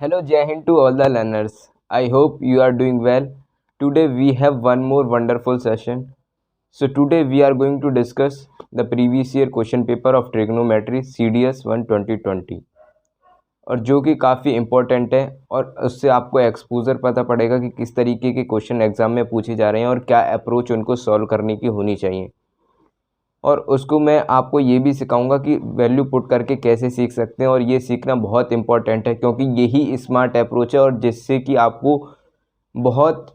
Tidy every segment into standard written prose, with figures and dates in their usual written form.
Hello, Jai Hind to all the learners. I hope you are doing well. Today we have one more wonderful session. So today we are going to discuss the previous year question paper of trigonometry CDS 1 2020 और जो कि काफ़ी important है और उससे आपको exposure पता पड़ेगा कि किस तरीके के क्वेश्चन एग्जाम में पूछे जा रहे हैं और क्या अप्रोच उनको सॉल्व करने की होनी चाहिए। और उसको मैं आपको ये भी सिखाऊंगा कि वैल्यू पुट करके कैसे सीख सकते हैं और ये सीखना बहुत इम्पॉर्टेंट है क्योंकि यही स्मार्ट अप्रोच है और जिससे कि आपको बहुत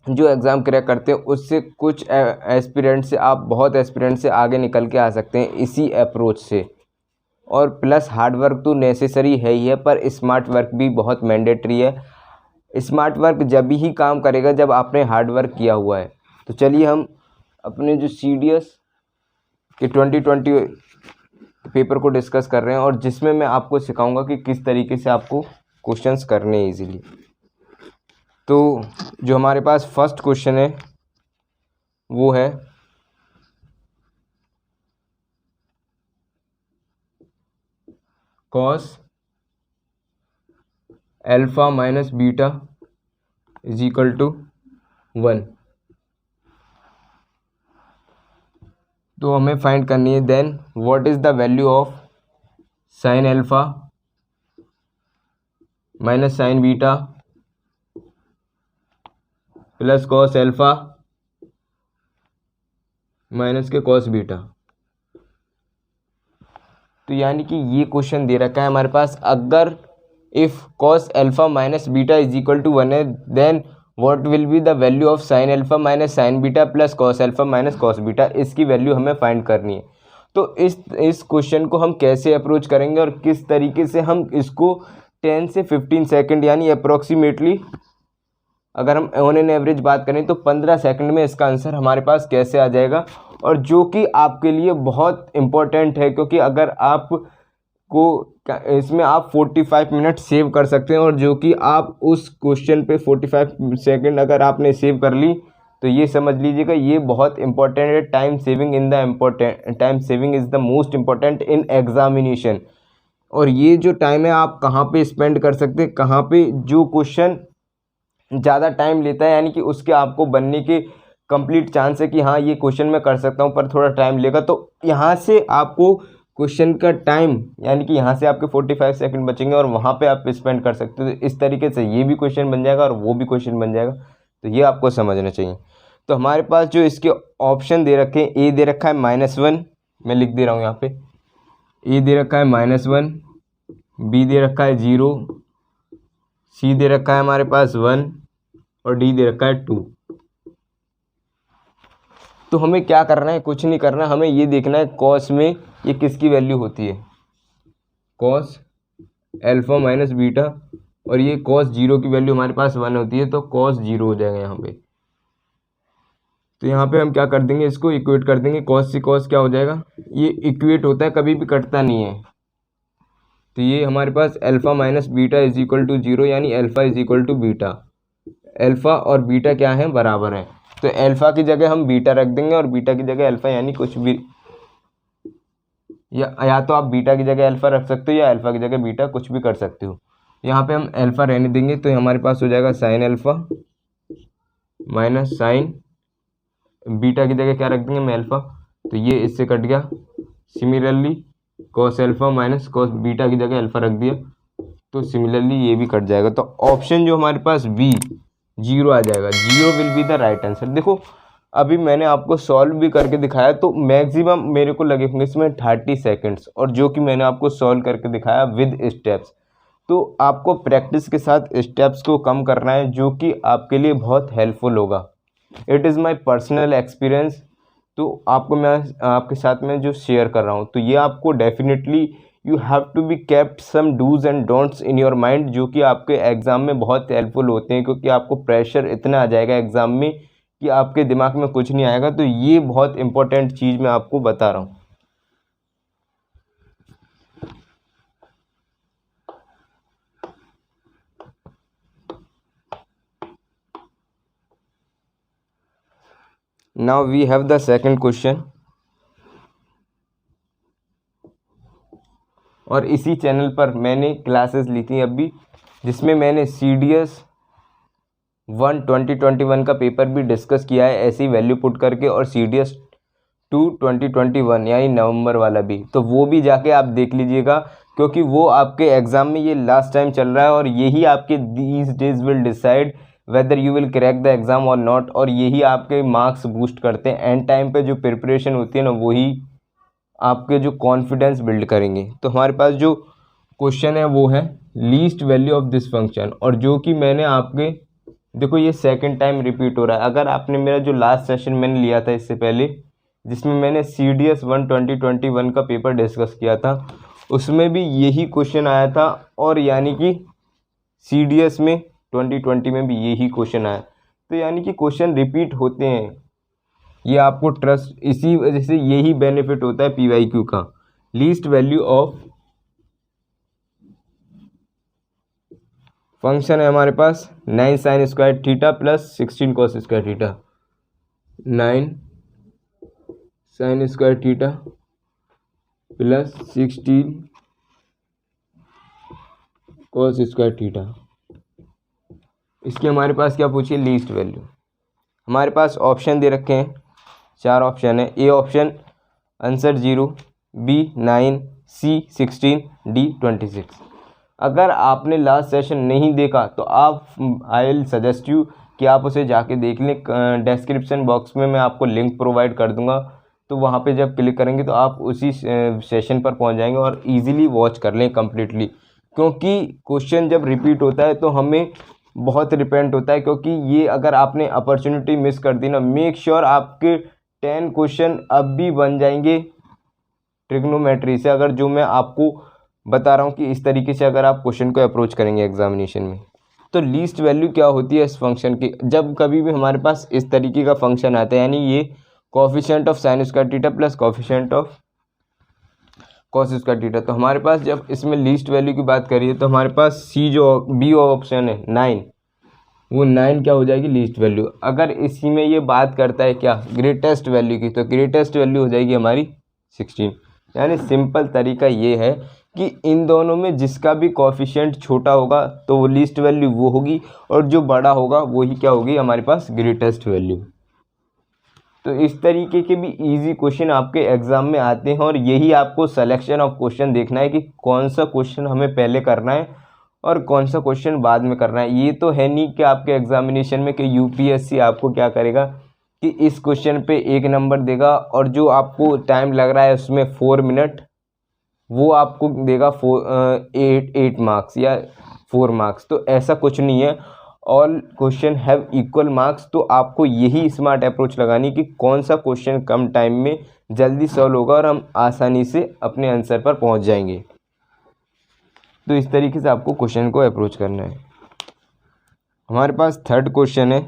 जो एग्ज़ाम क्रैक करते हैं उससे कुछ एस्पिरेंट से आप बहुत एस्पिरेंट से आगे निकल के आ सकते हैं इसी अप्रोच से। और प्लस हार्ड वर्क तो नेसेसरी है ही है पर स्मार्ट वर्क भी बहुत मैंडेटरी है। स्मार्ट वर्क जब ही काम करेगा जब आपने हार्ड वर्क किया हुआ है। तो चलिए हम अपने जो CDS कि 2020 पेपर को डिस्कस कर रहे हैं और जिसमें मैं आपको सिखाऊंगा कि किस तरीके से आपको क्वेश्चंस करने हैं इजीली। तो जो हमारे पास फर्स्ट क्वेश्चन है वो है cos alpha minus beta is equal to 1। तो हमें फाइंड करनी है then what is the value of sine alpha minus sine beta plus cos alpha minus के कॉस बीटा। तो यानी कि ये क्वेश्चन दे रखा है हमारे पास, अगर if cos alpha minus beta is equal to 1 है then what will be the value of sine alpha minus sine beta plus cos alpha minus cos beta. इसकी वैल्यू हमें फाइंड करनी है। तो इस क्वेश्चन को हम कैसे अप्रोच करेंगे और किस तरीके से हम इसको 10 से 15 सेकंड यानी अप्रोक्सीमेटली अगर हम ऑन एन एवरेज बात करें तो 15 सेकंड में इसका आंसर हमारे पास कैसे आ जाएगा, और जो कि आपके लिए बहुत इम्पोर्टेंट है क्योंकि अगर आप को इसमें आप 45 मिनट सेव कर सकते हैं और जो कि आप उस क्वेश्चन पे 45 सेकंड अगर आपने सेव कर ली तो ये समझ लीजिएगा ये बहुत इंपॉर्टेंट है। Time saving is the most important in examination. और ये जो टाइम है आप कहाँ पे स्पेंड कर सकते हैं, कहाँ पे जो क्वेश्चन ज़्यादा टाइम लेता है यानी कि उसके आपको बनने के कंप्लीट चांस है कि हाँ ये क्वेश्चन मैं कर सकता हूँ पर थोड़ा टाइम लेगा, तो यहाँ से आपको क्वेश्चन का टाइम यानी कि यहाँ से आपके 45 सेकंड बचेंगे और वहाँ पे आप स्पेंड कर सकते हो। तो इस तरीके से ये भी क्वेश्चन बन जाएगा और वो भी क्वेश्चन बन जाएगा, तो ये आपको समझना चाहिए। तो हमारे पास जो इसके ऑप्शन दे रखे हैं, ए दे रखा है -1, मैं लिख दे रहा हूँ यहाँ पे, ए दे रखा है -1, बी दे रखा है 0, सी दे रखा है हमारे पास 1 और डी दे रखा है 2। तो हमें क्या करना है, कुछ नहीं करना, हमें ये देखना है कॉस में ये किसकी वैल्यू होती है, कॉस अल्फा माइनस बीटा, और ये कॉस 0 की वैल्यू हमारे पास 1 होती है तो कॉस 0 हो जाएगा यहाँ पे। तो यहाँ पे हम क्या कर देंगे, इसको इक्वेट कर देंगे, कॉस से कॉस क्या हो जाएगा, ये इक्वेट होता है कभी भी कटता नहीं है। तो ये हमारे पास alpha minus beta is equal to 0 यानी alpha is equal to beta. Alpha और बीटा क्या है, बराबर है, तो अल्फा की जगह हम बीटा रख देंगे और बीटा की जगह अल्फा, यानी कुछ भी या तो आप बीटा की जगह अल्फा रख सकते हो या अल्फा की जगह बीटा, कुछ भी कर सकते हो। यहाँ पे हम अल्फा रहने देंगे तो हमारे पास हो जाएगा sign alpha minus sine beta की जगह क्या रख देंगे, मैं अल्फा, तो ये इससे कट गया। Similarly cos alpha minus cos beta की जगह अल्फा रख दिया तो सिमिलरली ये भी कट जाएगा। तो ऑप्शन जो हमारे पास बी 0 आ जाएगा, 0 will be the right answer. देखो अभी मैंने आपको सॉल्व भी करके दिखाया तो मैक्सिमम मेरे को लगे होंगे इसमें 30 सेकंड्स, और जो कि मैंने आपको सॉल्व करके दिखाया विद स्टेप्स। तो आपको प्रैक्टिस के साथ स्टेप्स को कम करना है जो कि आपके लिए बहुत हेल्पफुल होगा। It is my personal experience, तो आपको मैं आपके साथ में जो शेयर कर रहा हूँ, तो ये आपको definitely you have to be kept some do's and don'ts in your mind जो कि आपके एग्ज़ाम में बहुत हेल्पफुल होते हैं, क्योंकि आपको प्रेशर इतना आ जाएगा एग्ज़ाम में कि आपके दिमाग में कुछ नहीं आएगा। तो ये बहुत इंपॉर्टेंट चीज़ मैं आपको बता रहा हूँ। Now we have the second question, और इसी चैनल पर मैंने क्लासेस ली थी अभी जिसमें मैंने CDS 1 2021 का पेपर भी डिस्कस किया है ऐसी वैल्यू पुट करके, और CDS 2 2021 यानी नवंबर वाला भी, तो वो भी जाके आप देख लीजिएगा, क्योंकि वो आपके एग्ज़ाम में ये लास्ट टाइम चल रहा है और यही आपके these days will decide whether you will crack the exam और नॉट, और यही आपके मार्क्स बूस्ट करते हैं। एंड टाइम पे जो प्रिपरेशन होती है ना, वही आपके जो कॉन्फिडेंस बिल्ड करेंगे। तो हमारे पास जो क्वेश्चन है वो है least value of this function, और जो कि मैंने आपके देखो ये सेकंड टाइम रिपीट हो रहा है। अगर आपने मेरा जो लास्ट सेशन मैंने लिया था इससे पहले, जिसमें मैंने CDS 1 2021 का पेपर डिस्कस किया था, उसमें भी यही क्वेश्चन आया था, और यानी कि CDS में 2020 में भी यही क्वेश्चन आया। तो यानी कि क्वेश्चन रिपीट होते हैं, ये आपको ट्रस्ट, इसी वजह से यही बेनिफिट होता है PYQ का। लीस्ट वैल्यू ऑफ फंक्शन है हमारे पास 9 sin square theta plus 16 cos square theta, 9 sin square theta plus 16 cos square theta. इसकी हमारे पास क्या पूछिए, लीस्ट वैल्यू। हमारे पास ऑप्शन दे रखे हैं, 4 ऑप्शन है। A option answer 0, B 9, C 16, D 26। अगर आपने लास्ट सेशन नहीं देखा तो आप आई विल सजेस्ट यू कि आप उसे जाके देख लें। डिस्क्रिप्शन बॉक्स में मैं आपको लिंक प्रोवाइड कर दूंगा, तो वहाँ पे जब क्लिक करेंगे तो आप उसी सेशन पर पहुँच जाएंगे और इजीली वॉच कर लें कम्प्लीटली। क्योंकि क्वेश्चन जब रिपीट होता है तो हमें बहुत रिपेंट होता है, क्योंकि ये अगर आपने अपॉर्चुनिटी मिस कर दी ना, मेक श्योर आपके 10 क्वेश्चन अब भी बन जाएंगे ट्रिग्नोमेट्री से, अगर जो मैं आपको बता रहा हूँ कि इस तरीके से अगर आप क्वेश्चन को अप्रोच करेंगे एग्जामिनेशन में। तो लीस्ट वैल्यू क्या होती है इस फंक्शन की, जब कभी भी हमारे पास इस तरीके का फंक्शन आता है, यानी ये coefficient of sine square theta plus coefficient of cos square theta, तो हमारे पास जब इसमें लीस्ट वैल्यू की बात करिए तो हमारे पास B ऑप्शन है 9, वो 9 क्या हो जाएगी, लीस्ट वैल्यू। अगर इसी में ये बात करता है क्या, ग्रेटेस्ट वैल्यू की, तो ग्रेटेस्ट वैल्यू हो जाएगी हमारी 16। यानी सिंपल तरीका ये है कि इन दोनों में जिसका भी कोफिशिएंट छोटा होगा तो वो लीस्ट वैल्यू वो होगी, और जो बड़ा होगा वही क्या होगी, हमारे पास ग्रेटेस्ट वैल्यू। तो इस तरीके के भी इजी क्वेश्चन आपके एग्जाम में आते हैं, और यही आपको सिलेक्शन ऑफ क्वेश्चन देखना है कि कौन सा क्वेश्चन हमें पहले करना है और कौन सा क्वेश्चन बाद में करना है। ये तो है नहीं कि आपके एग्जामिनेशन में कि UPSC आपको क्या करेगा कि इस क्वेश्चन पे 1 नंबर देगा, और जो आपको टाइम लग रहा है उसमें 4 मिनट, वो आपको देगा 8 मार्क्स या 4 मार्क्स। तो ऐसा कुछ नहीं है, all question have equal marks. तो आपको यही स्मार्ट अप्रोच लगानी कि कौन सा क्वेश्चन कम टाइम में जल्दी सॉल्व होगा और हम आसानी से अपने आंसर पर पहुंच जाएंगे। तो इस तरीके से आपको क्वेश्चन को अप्रोच करना है। हमारे पास थर्ड क्वेश्चन है,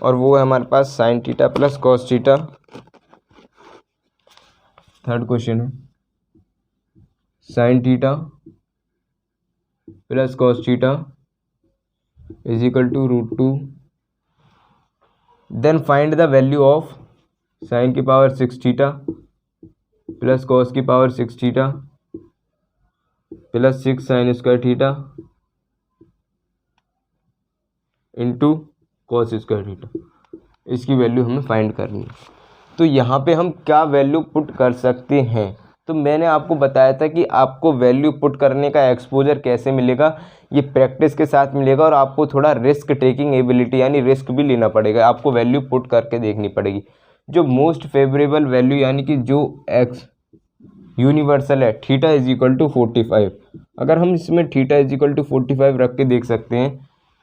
और वो है हमारे पास sine theta plus cos theta. Third question है sine theta plus cos theta is equal to √2, then find the value of sine की पावर 6 थीटा प्लस कॉस की power 6 theta plus 6 sine square theta into cos square theta. इसकी value हमें find करनी है। तो यहाँ पे हम क्या वैल्यू पुट कर सकते हैं, तो मैंने आपको बताया था कि आपको वैल्यू पुट करने का एक्सपोजर कैसे मिलेगा, ये प्रैक्टिस के साथ मिलेगा, और आपको थोड़ा रिस्क टेकिंग एबिलिटी यानी रिस्क भी लेना पड़ेगा, आपको वैल्यू पुट करके देखनी पड़ेगी। जो मोस्ट फेवरेबल वैल्यू यानी कि जो एक्स यूनिवर्सल है, थीटा इज इक्वल टू 45, अगर हम इसमें थीटा इज इक्वल टू 45 रख के देख सकते हैं,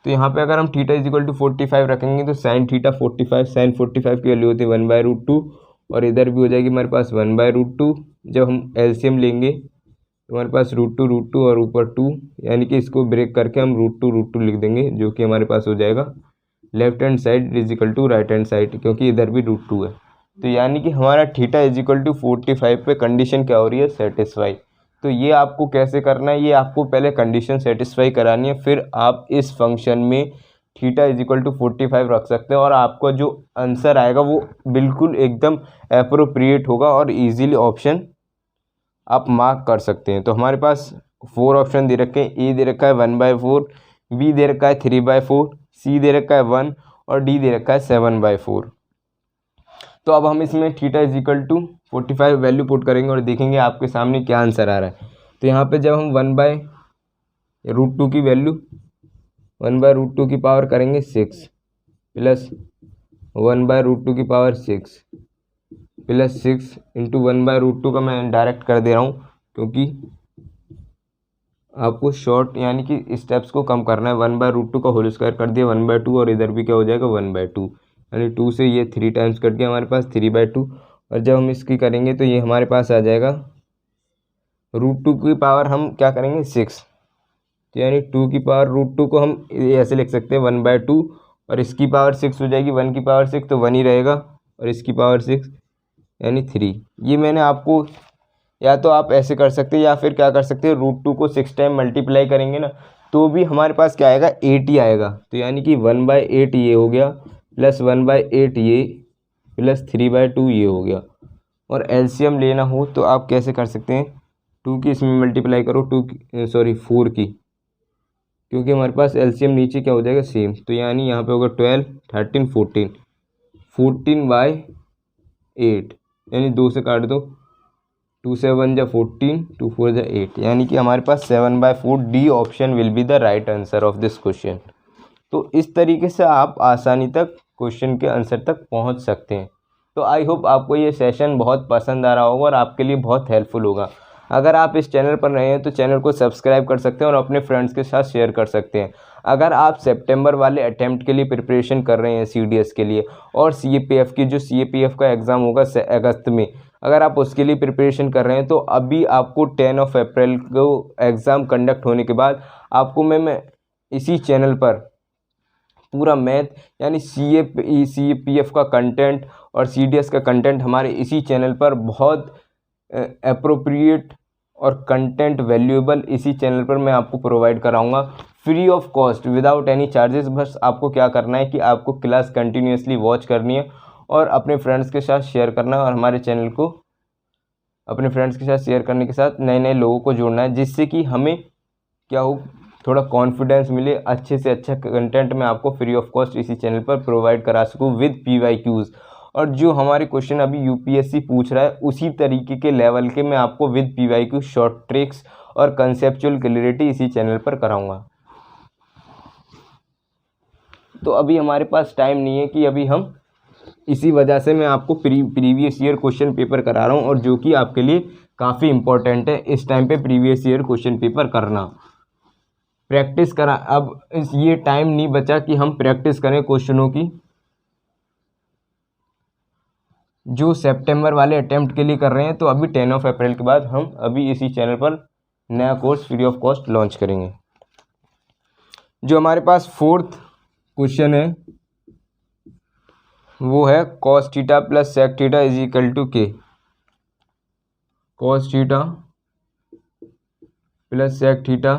तो यहाँ पे अगर हम थीटा इज इक्वल टू 45 रखेंगे तो साइन थीटा 45, साइन 45 की वैल्यू होती है 1/√2, और इधर भी हो जाएगी हमारे पास 1/√2। जब हम एलसीएम लेंगे तो हमारे पास √2 और ऊपर 2, यानी कि इसको ब्रेक करके हम √2 लिख देंगे, जो कि हमारे पास हो जाएगा left hand side is equal to right hand side, क्योंकि इधर भी √2 है। तो यानी कि हमारा थीटा इज इक्वल टू 45 पे कंडीशन क्या हो रही है, सेटिस्फाई। तो ये आपको कैसे करना है, ये आपको पहले कंडीशन सेटिस्फाई करानी है, फिर आप इस फंक्शन में थीटा इज इक्वल टू 45 रख सकते हैं, और आपका जो आंसर आएगा वो बिल्कुल एकदम अप्रोप्रिएट होगा और इजीली ऑप्शन आप मार्क कर सकते हैं। तो हमारे पास 4 ऑप्शन दे रखे हैं। ए दे रखा है 1/4, बी दे रखा है 3/4, सी दे रखा है 1 और डी दे रखा है 7/4। तो अब हम इसमें theta is equal to 45 value put करेंगे और देखेंगे आपके सामने क्या आंसर आ रहा है। तो यहाँ पे जब हम 1/√2 की वैल्यू 1/√2 की पावर करेंगे 6 प्लस 1/√2 की पावर 6 प्लस 6 इंटू 1/√2 का मैं डायरेक्ट कर दे रहा हूँ क्योंकि आपको शॉर्ट यानी कि स्टेप्स को कम करना है। 1/√2 का होल स्क्वायर कर दिया 1/2 और इधर भी क्या हो जाएगा 1/2, यानी 2 से ये 3 टाइम्स कट गया हमारे पास 3/2। और जब हम इसकी करेंगे तो ये हमारे पास आ जाएगा √2 की पावर हम क्या करेंगे 6, तो यानी 2 की पावर √2 को हम ऐसे लिख सकते हैं 1/2 और इसकी पावर 6 हो जाएगी 1 की पावर 6 तो 1 ही रहेगा और इसकी पावर 6 यानी 3। ये मैंने आपको या तो आप ऐसे कर सकते हैं या फिर क्या कर सकते हैं √2 को 6 टाइम मल्टीप्लाई करेंगे ना तो भी हमारे पास क्या आएगा 8 ही आएगा। तो यानी कि 1/8 ये हो गया प्लस 1/8 ये प्लस 3/2 ये हो गया। और एलसीएम लेना हो तो आप कैसे कर सकते हैं 2 की इसमें मल्टीप्लाई करो 4 की, क्योंकि हमारे पास एलसीएम नीचे क्या हो जाएगा सेम। तो यानी यहाँ पे होगा 12 13 14 14/8 यानी 2 से काट दो 2 से 1 जा 14 2 4 जा 8 यानी कि हमारे पास 7/4 D option will be the right answer of this question. तो इस तरीके से आप आसानी तक क्वेश्चन के आंसर तक पहुंच सकते हैं। तो आई होप आपको ये सेशन बहुत पसंद आ रहा होगा और आपके लिए बहुत हेल्पफुल होगा। अगर आप इस चैनल पर नए हैं तो चैनल को सब्सक्राइब कर सकते हैं और अपने फ्रेंड्स के साथ शेयर कर सकते हैं। अगर आप सितंबर वाले अटेम्प्ट के लिए प्रिपरेशन कर रहे हैं सीडीएस के लिए और सीएपीएफ की जो सीएपीएफ का एग्ज़ाम होगा अगस्त में, अगर आप उसके लिए प्रिपरेशन कर रहे हैं तो अभी आपको 10 अप्रैल को एग्ज़ाम कंडक्ट होने के बाद आपको मैं इसी चैनल पर पूरा मैथ यानी सीएपीएफ का कंटेंट और सीडीएस का कंटेंट हमारे इसी चैनल पर बहुत एप्रोप्रिएट और कंटेंट वैल्यूएबल इसी चैनल पर मैं आपको प्रोवाइड कराऊंगा free of cost without any charges. बस आपको क्या करना है कि आपको क्लास कंटिन्यूसली वॉच करनी है और अपने फ्रेंड्स के साथ शेयर करना है और हमारे चैनल को अपने फ्रेंड्स के साथ शेयर करने के साथ नए नए लोगों को जोड़ना है, जिससे कि हमें क्या हो थोड़ा कॉन्फिडेंस मिले, अच्छे से अच्छा कंटेंट मैं आपको फ्री ऑफ कॉस्ट इसी चैनल पर प्रोवाइड करा सकूँ विद पीवाईक्यूज़। और जो हमारे क्वेश्चन अभी यूपीएससी पूछ रहा है उसी तरीके के लेवल के मैं आपको विद पीवाईक्यू शॉर्ट ट्रिक्स और कंसेप्चुअल क्लैरिटी इसी चैनल पर कराऊंगा। तो अभी हमारे पास टाइम नहीं है कि अभी हम इसी वजह से मैं आपको प्रीवियस ईयर क्वेश्चन पेपर करा रहा हूँ और जो कि आपके लिए काफ़ी इंपॉर्टेंट है इस टाइम पे प्रीवियस ईयर क्वेश्चन पेपर करना, प्रैक्टिस करा। अब ये टाइम नहीं बचा कि हम प्रैक्टिस करें क्वेश्चनों की जो सितंबर वाले अटेम्प्ट के लिए कर रहे हैं। तो अभी 10 अप्रैल के बाद हम अभी इसी चैनल पर नया course free of cost launch करेंगे। जो हमारे पास 4th क्वेश्चन है वो है cos theta plus sec theta is equal to k. cos theta plus sec theta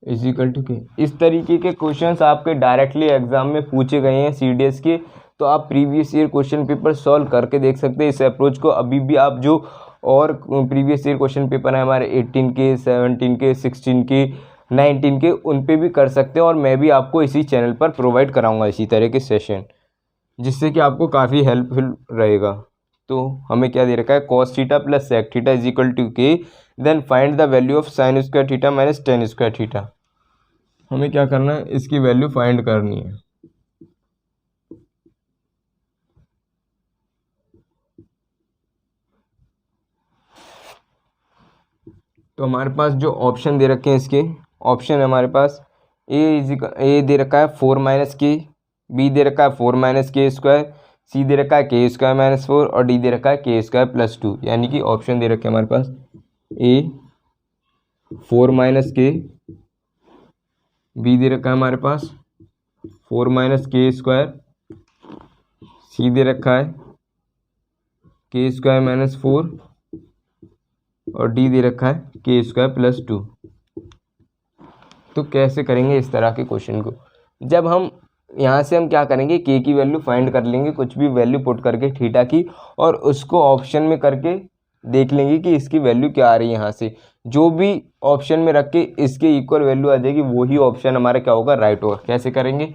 is equal to k. इस तरीके के क्वेश्चंस आपके डायरेक्टली एग्जाम में पूछे गए हैं सीडीएस के, तो आप previous year question paper solve करके देख सकते हैं इस अप्रोच को। अभी भी आप जो और प्रीवियस ईयर क्वेश्चन पेपर है हमारे 18 के 17 के 16 के 19 के उन पे भी कर सकते हैं और मैं भी आपको इसी चैनल पर प्रोवाइड कराऊंगा इसी तरह के सेशन, जिससे कि आपको काफ़ी हेल्पफुल रहेगा। तो हमें क्या दे रखा है cos theta plus sec theta is equal to k, then find the value of sin square theta minus tan square theta. हमें क्या करना है इसकी वैल्यू फाइंड करनी है। तो हमारे पास जो ऑप्शन दे रखे हैं इसके ऑप्शन है हमारे पास ए दे रखा है 4 माइनस के, बी दे रखा है 4 माइनस के स्क्वायर, सी दे रखा है के स्क्वायर माइनस 4 और डी दे रखा है के स्क्वायर प्लस 2। यानी कि ऑप्शन दे रखे हैं हमारे पास ए 4 माइनस के, बी दे रखा है हमारे पास 4 माइनस के स्क्वायर, सी दे रखा है के स्क्वायर माइनस 4 और डी दे रखा है के स्क्वायर प्लस 2। तो कैसे करेंगे इस तरह के क्वेश्चन को, जब हम यहाँ से हम क्या करेंगे के की वैल्यू फाइंड कर लेंगे, कुछ भी वैल्यू पुट करके थीटा की, और उसको ऑप्शन में करके देख लेंगे कि इसकी वैल्यू क्या आ रही है। यहाँ से जो भी ऑप्शन में रख के इसके इक्वल वैल्यू आ जाएगी वही ऑप्शन हमारा क्या होगा, राइट होगा। कैसे करेंगे,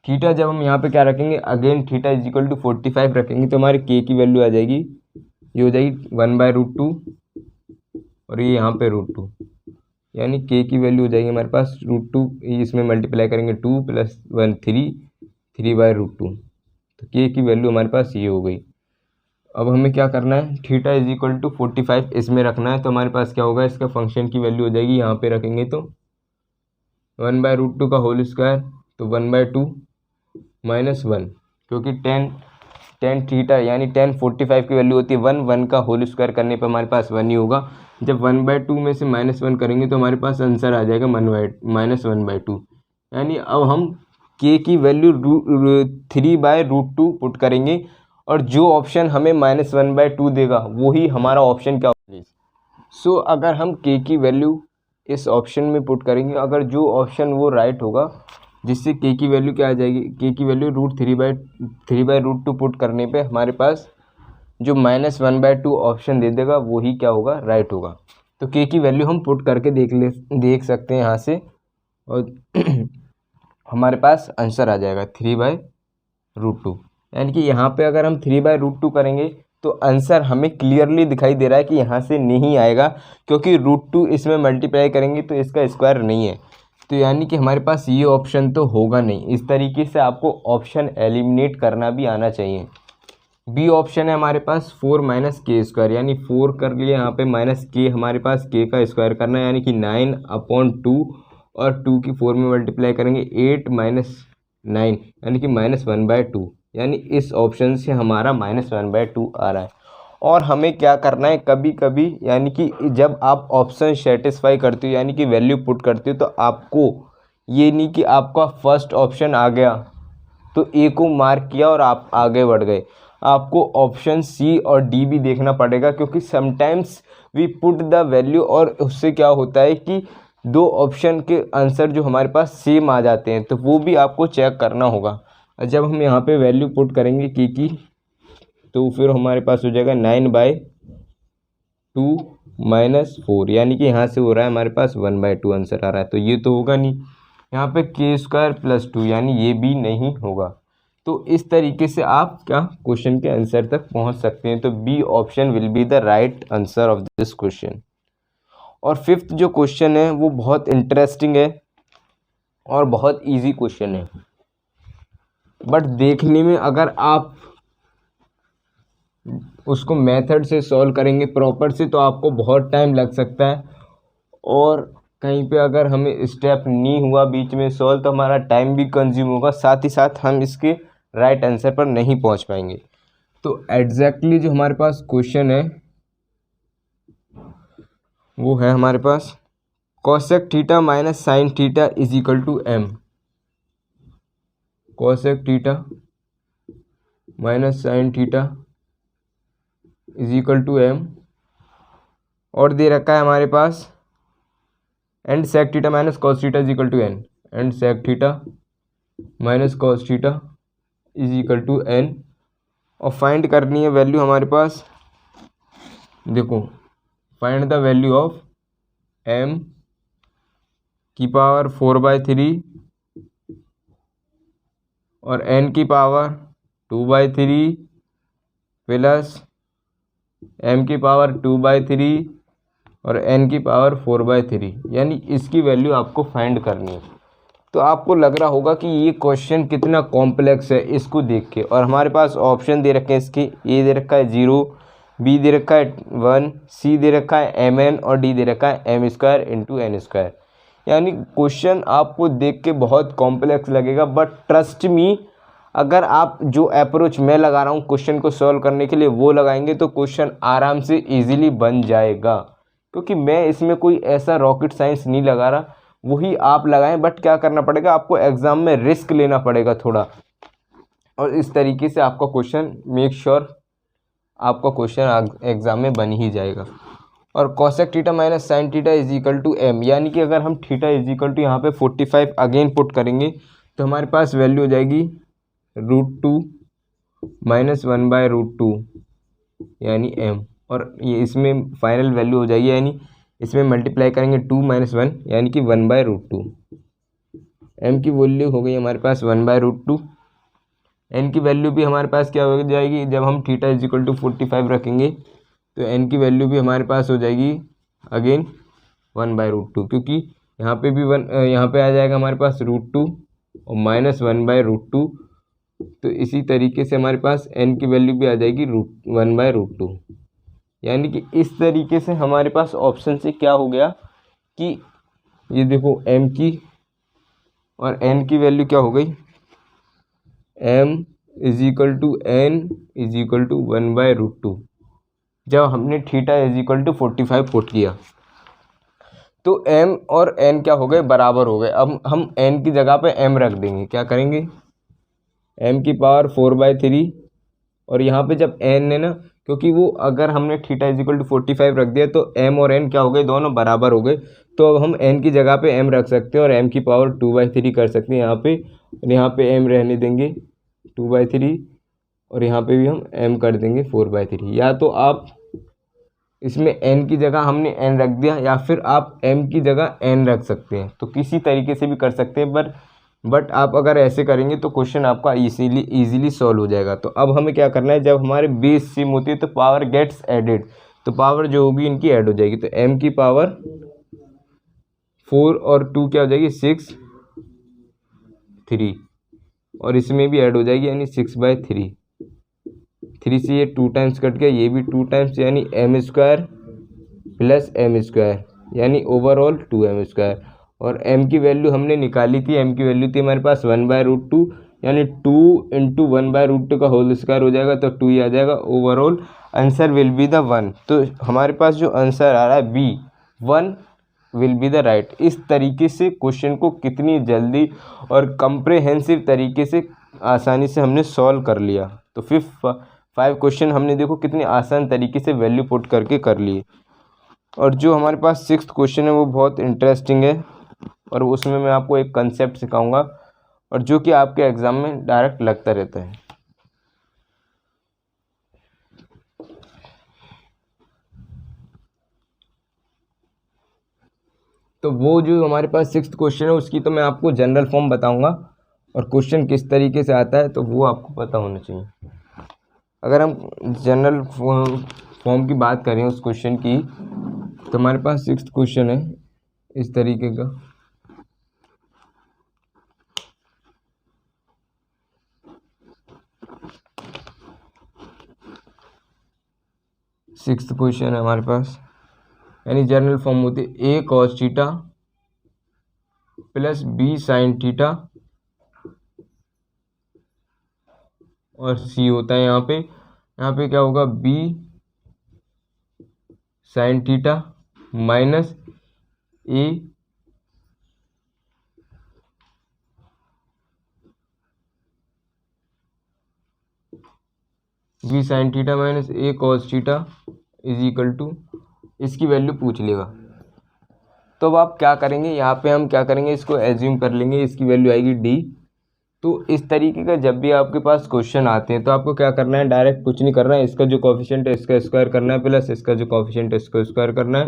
थीटा जब हम यहाँ पे क्या रखेंगे, again theta is equal to 45 रखेंगे तो हमारे के की वैल्यू आ जाएगी, ये हो जाएगी 1/√2 और ये यहाँ पे √2, यानी के की वैल्यू हो जाएगी हमारे पास √2, इसमें मल्टीप्लाई करेंगे 2 + 1 3/√2, तो के की वैल्यू हमारे पास ये हो गई। अब हमें क्या करना है, थीटा इज इक्वल टू 45 इसमें रखना है, तो हमारे पास क्या होगा, इसका फंक्शन की वैल्यू हो जाएगी, यहाँ पे रखेंगे तो 1/√2 का होल स्क्वायर, तो 1/2 - 1, क्योंकि टेन थीटा यानी 10/45 की वैल्यू होती है 1 का होल स्क्वायर करने पर हमारे पास 1 ही होगा। जब 1/2 में से -1 करेंगे तो हमारे पास आंसर आ जाएगा -1/2, यानी अब हम के की वैल्यू 3/√2 पुट करेंगे और जो ऑप्शन हमें -1/2 देगा वही हमारा ऑप्शन क्या होगा। सो अगर हम के की वैल्यू इस ऑप्शन में पुट करेंगे, अगर जो ऑप्शन वो राइट होगा, जिससे के की वैल्यू क्या आ जाएगी, के की वैल्यू √3/√2 पुट करने पे हमारे पास जो -1/2 ऑप्शन दे देगा वही क्या होगा, राइट होगा। तो के की वैल्यू हम पुट करके देख सकते हैं यहाँ से, और हमारे पास आंसर आ जाएगा 3/√2, यानी कि यहाँ पे अगर हम 3/√2 करेंगे तो आंसर हमें क्लियरली दिखाई दे रहा है कि यहाँ से नहीं आएगा, क्योंकि √2 इसमें मल्टीप्लाई करेंगे तो इसका स्क्वायर नहीं है, तो यानी कि हमारे पास ये ऑप्शन तो होगा नहीं। इस तरीके से आपको ऑप्शन एलिमिनेट करना भी आना चाहिए। बी ऑप्शन है हमारे पास 4 - k², यानी 4 कर लिए, यहाँ पे -k हमारे पास k का स्क्वायर करना है, यानी कि 9/2 और 2 की 4 में मल्टीप्लाई करेंगे 8 - 9 यानी कि -1/2, यानी इस ऑप्शन से हमारा -1/2 आ रहा है। और हमें क्या करना है, कभी कभी यानी कि जब आप ऑप्शन सेटिस्फाई करते हो यानी कि वैल्यू पुट करते हो, तो आपको ये नहीं कि आपका फर्स्ट ऑप्शन आ गया तो ए को मार्क किया और आप आगे बढ़ गए, आपको ऑप्शन सी और डी भी देखना पड़ेगा, क्योंकि sometimes we put the value और उससे क्या होता है कि दो ऑप्शन के आंसर जो हमारे पास सेम आ जाते हैं, तो वो भी आपको चेक करना होगा। जब हम यहाँ पे वैल्यू पुट करेंगे की तो फिर हमारे पास हो जाएगा 9/2 - 4, यानी कि यहाँ से हो रहा है हमारे पास 1/2 आंसर आ रहा है, तो ये तो होगा नहीं। यहाँ पे k² + 2 यानी ये भी नहीं होगा। तो इस तरीके से आप क्या क्वेश्चन के आंसर तक पहुँच सकते हैं। तो B option will be the right answer of this question. और फिफ्थ जो क्वेश्चन है वो बहुत इंटरेस्टिंग है और बहुत इजी क्वेश्चन है, बट देखने में अगर आप उसको मेथड से सॉल्व करेंगे प्रॉपर से तो आपको बहुत टाइम लग सकता है, और कहीं पे अगर हमें स्टेप नहीं हुआ बीच में सॉल्व तो हमारा टाइम भी कंज्यूम होगा, साथ ही साथ हम इसके राइट आंसर पर नहीं पहुंच पाएंगे। तो एग्जैक्टली जो हमारे पास क्वेश्चन है वो है हमारे पास cosec theta - sin theta is equal to m। cosec theta - sin theta is equal to m, और दे रखा है हमारे पास and sec theta - cos theta is equal to n, and sec theta - cos theta is equal to n, और find करनी है value हमारे पास। देखो, find the value of m की पावर 4/3 और n की पावर 2/3 प्लस m की पावर 2/3 और n की पावर 4/3, यानी इसकी वैल्यू आपको फाइंड करनी है। तो आपको लग रहा होगा कि ये क्वेश्चन कितना कॉम्प्लेक्स है इसको देख के, और हमारे पास ऑप्शन दे रखे हैं इसके, ए दे रखा है 0, बी दे रखा है 1, सी दे रखा है mn और डी दे रखा है m² × n², यानी क्वेश्चन आपको देख के बहुत कॉम्प्लेक्स लगेगा, बट ट्रस्ट मी अगर आप जो अप्रोच मैं लगा रहा हूँ क्वेश्चन को सॉल्व करने के लिए वो लगाएंगे तो क्वेश्चन आराम से इजीली बन जाएगा, क्योंकि मैं इसमें कोई ऐसा रॉकेट साइंस नहीं लगा रहा, वही आप लगाएं। बट क्या करना पड़ेगा, आपको एग्ज़ाम में रिस्क लेना पड़ेगा थोड़ा, और इस तरीके से आपका क्वेश्चन मेक श्योर आपका क्वेश्चन एग्ज़ाम में बन ही जाएगा। और cosec theta - sin theta is equal to m, यानी कि अगर हम थीटा इज इक्वल टू यहाँ पे 45 अगेन पुट करेंगे तो हमारे पास वैल्यू हो जाएगी √2 - 1/√2 यानी m, और ये इसमें फाइनल वैल्यू हो जाएगी, यानी इसमें मल्टीप्लाई करेंगे 2 - 1 यानी कि 1/√2। m की वैल्यू हो गई हमारे पास 1/√2। n की वैल्यू भी हमारे पास क्या हो जाएगी, जब हम थीटा = 45 रखेंगे तो n की वैल्यू भी हमारे पास हो जाएगी अगेन 1/√2, क्योंकि यहाँ पे भी यहाँ पे आ जाएगा हमारे पास √2 और -1/√2। तो इसी तरीके से हमारे पास n की वैल्यू भी आ जाएगी 1/√2। यानी कि इस तरीके से हमारे पास ऑप्शन से क्या हो गया कि ये देखो m की और n की वैल्यू क्या हो गई, m n 1/√2 जब हमने थीटा = 45 पुट किया तो m और n क्या हो गए, बराबर हो गए। अब हम n की जगह पे m रख देंगे, क्या करेंगे, m की पावर 4/3 और यहाँ पे जब n है ना, क्योंकि वो अगर हमने थीटा = 45 रख दिया तो m और n क्या हो गए, दोनों बराबर हो गए। तो अब हम n की जगह पे m रख सकते हैं और m की पावर 2/3 कर सकते हैं यहाँ पे, और यहाँ पे m रहने देंगे 2/3 और यहाँ पे भी हम m कर देंगे 4/3। या तो आप इसमें n की जगह हमने n रख दिया या फिर आप m की जगह n रख सकते हैं, तो किसी तरीके से भी कर सकते हैं। बट आप अगर ऐसे करेंगे तो क्वेश्चन आपका इजीली सॉल्व हो जाएगा। तो अब हमें क्या करना है, जब हमारे बेस सेम होती है तो पावर गेट्स एडेड, तो पावर जो होगी इनकी ऐड हो जाएगी। तो m की पावर 4 और 2 क्या हो जाएगी 6 3 और इसमें भी ऐड हो जाएगी यानी 6/3। 3 से ये 2 टाइम्स कट गया, ये भी 2 टाइम्स यानी m² + m² यानी ओवरऑल 2m²। और m की वैल्यू हमने निकाली थी, m की वैल्यू थी हमारे पास 1/√2 यानी 2 × 1/√2 का होल स्क्वायर हो जाएगा तो 2 ही आ जाएगा। Overall answer will be the 1। तो हमारे पास जो आंसर आ रहा है B 1 will be the right. इस तरीके से क्वेश्चन को कितनी जल्दी और कंप्रेहेंसिव तरीके से आसानी से हमने सॉल्व कर लिया। तो 5 क्वेश्चन हमने देखो कितने आसान तरीके से वैल्यू पुट करके कर लिए। और जो हमारे पास 6th क्वेश्चन है वो बहुत इंटरेस्टिंग है और उसमें मैं आपको एक कंसेप्ट सिखाऊंगा और जो कि आपके एग्ज़ाम में डायरेक्ट लगता रहता है। तो वो जो हमारे पास 6th क्वेश्चन है उसकी तो मैं आपको जनरल फॉर्म बताऊंगा और क्वेश्चन किस तरीके से आता है तो वो आपको पता होना चाहिए। अगर हम जनरल फॉर्म की बात करें उस क्वेश्चन की, तो हमारे पास 6th क्वेश्चन है इस तरीके का। सिक्स्थ क्वेश्चन है हमारे पास, यानी जनरल फॉर्म होती है a cos theta + b sin theta और c होता है यहाँ पे क्या होगा b sin theta minus a b sin theta minus a cos theta = इसकी वैल्यू पूछ लेगा। तो अब आप क्या करेंगे, यहाँ पे हम क्या करेंगे, इसको एज्यूम कर लेंगे, इसकी वैल्यू आएगी d। तो इस तरीके का जब भी आपके पास क्वेश्चन आते हैं तो आपको क्या करना है, डायरेक्ट कुछ नहीं करना है, इसका जो कोफिशिएंट है इसका स्क्वायर करना है प्लस इसका जो कोफिशिएंट है इसका स्क्वायर करना है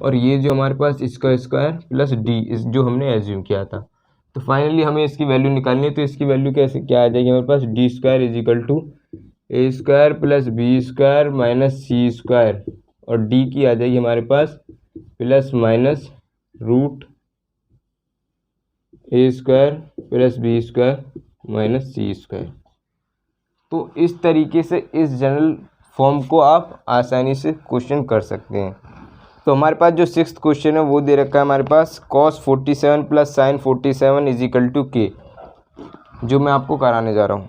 और ये जो हमारे पास इसका स्क्वायर प्लस d इस जो हमने एज्यूम किया था। तो फाइनली हमें इसकी वैल्यू निकालनी है। तो इसकी वैल्यू कैसे क्या आ जाएगी हमारे पास, d² = a² + b² - c² और d की आ जाएगी हमारे पास plus minus root a² + b² - c²। तो इस तरीके से इस जनरल फॉर्म को आप आसानी से क्वेश्चन कर सकते हैं। तो हमारे पास जो 6th क्वेश्चन है वो दे रखा है हमारे पास cos 47 + sin 47 = k, जो मैं आपको कराने जा रहा हूँ।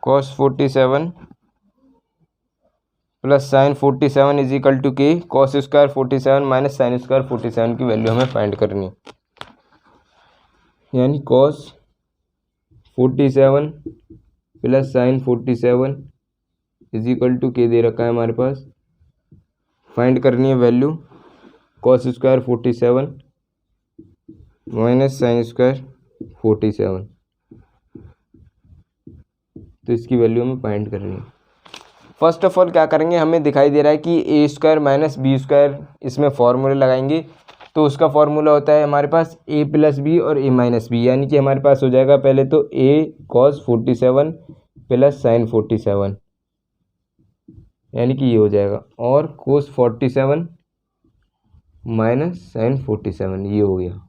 cos 47 + sin 47 = k, cos² 47 - sin² 47 की वैल्यू हमें फाइंड करनी है। यानी cos 47 + sin 47 = k दे रखा है हमारे पास। फाइंड करनी है वैल्यू cos² 47 - sin² 47, तो इसकी वैल्यू हमें फाइंड करनी है। फर्स्ट ऑफ ऑल क्या करेंगे, हमें दिखाई दे रहा है कि ए स्क्वायर माइनस बी स्क्वायर, इसमें फॉर्मूले लगाएंगे। तो उसका फॉर्मूला होता है हमारे पास ए प्लस बी और ए माइनस बी, यानी कि हमारे पास हो जाएगा पहले तो ए कॉस 47 प्लस साइन 47, यानी कि ये हो जाएगा, और कोस 47 माइनस साइन 47, ये हो गया।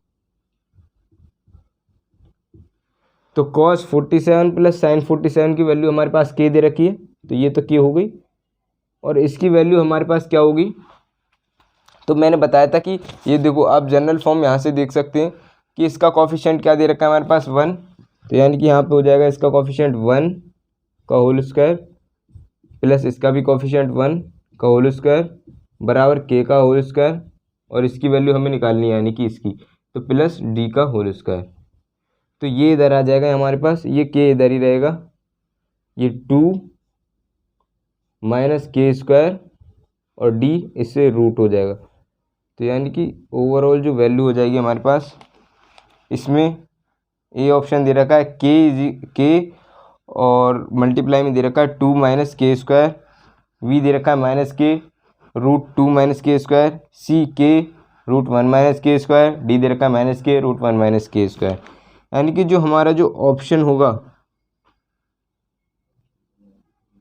तो कॉस 47 प्लस साइन 47 की वैल्यू हमारे पास के दे रखी है, तो ये तो के हो गई, और इसकी वैल्यू हमारे पास क्या होगी, तो मैंने बताया था कि ये देखो आप जनरल फॉर्म यहाँ से देख सकते हैं कि इसका कॉफिशिएंट क्या दे रखा है हमारे पास 1, तो यानी कि यहाँ पे हो जाएगा इसका कॉफिशिएंट 1 का होल स्क्वायर प्लस इसका भी कॉफिशिएंट 1 का होल स्क्वायर बराबर के का होल स्क्वायर, और इसकी वैल्यू हमें निकालनी है यानी कि इसकी, तो प्लस डी का होल स्क्वायर। तो ये इधर आ जाएगा हमारे पास, ये के इधर ही रहेगा, ये 2 माइनस के स्क्वायर और डी इससे रूट हो जाएगा। तो यानी कि ओवरऑल जो वैल्यू हो जाएगी हमारे पास, इसमें ए ऑप्शन दे रखा है के और मल्टीप्लाई में दे रखा है 2 माइनस के स्क्वायर, वी दे रखा है माइनस के रूट 2 माइनस के स्क्वायर, सी के रूट 1 माइनस के स्क्वायर, डी दे रखा है माइनस के रूट 1 माइनस के स्क्वायर। यानी कि जो हमारा जो ऑप्शन होगा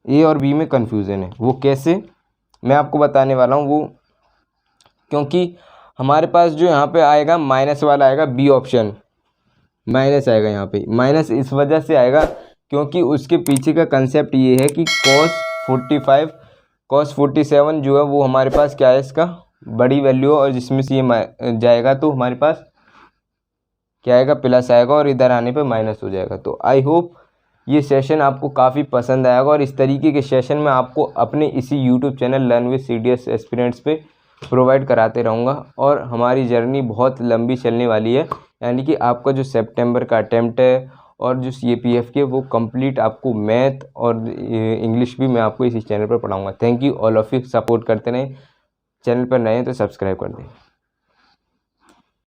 ए और बी में कन्फ्यूज़न है, वो कैसे मैं आपको बताने वाला हूँ। वो क्योंकि हमारे पास जो यहाँ पे आएगा माइनस वाला आएगा, बी ऑप्शन माइनस आएगा, यहाँ पे माइनस इस वजह से आएगा क्योंकि उसके पीछे का कंसेप्ट ये है कि cos 47 जो है वो हमारे पास क्या है, इसका बड़ी वैल्यू और जिसमें से ये जाएगा तो हमारे पास क्या आएगा, प्लस आएगा, और इधर आने पे माइनस हो जाएगा। तो आई होप ये सेशन आपको काफ़ी पसंद आएगा, और इस तरीके के सेशन मैं आपको अपने इसी YouTube channel learn with CDS aspirants पे प्रोवाइड कराते रहूँगा। और हमारी जर्नी बहुत लंबी चलने वाली है, यानी कि आपका जो सितंबर का अटैम्प्ट है और जो CAPF के वो कंप्लीट आपको मैथ और इंग्लिश भी मैं आपको इसी चैनल पर पढ़ाऊँगा। Thank you all of you, support करते रहें। चैनल पर नए हैं तो सब्सक्राइब कर दें।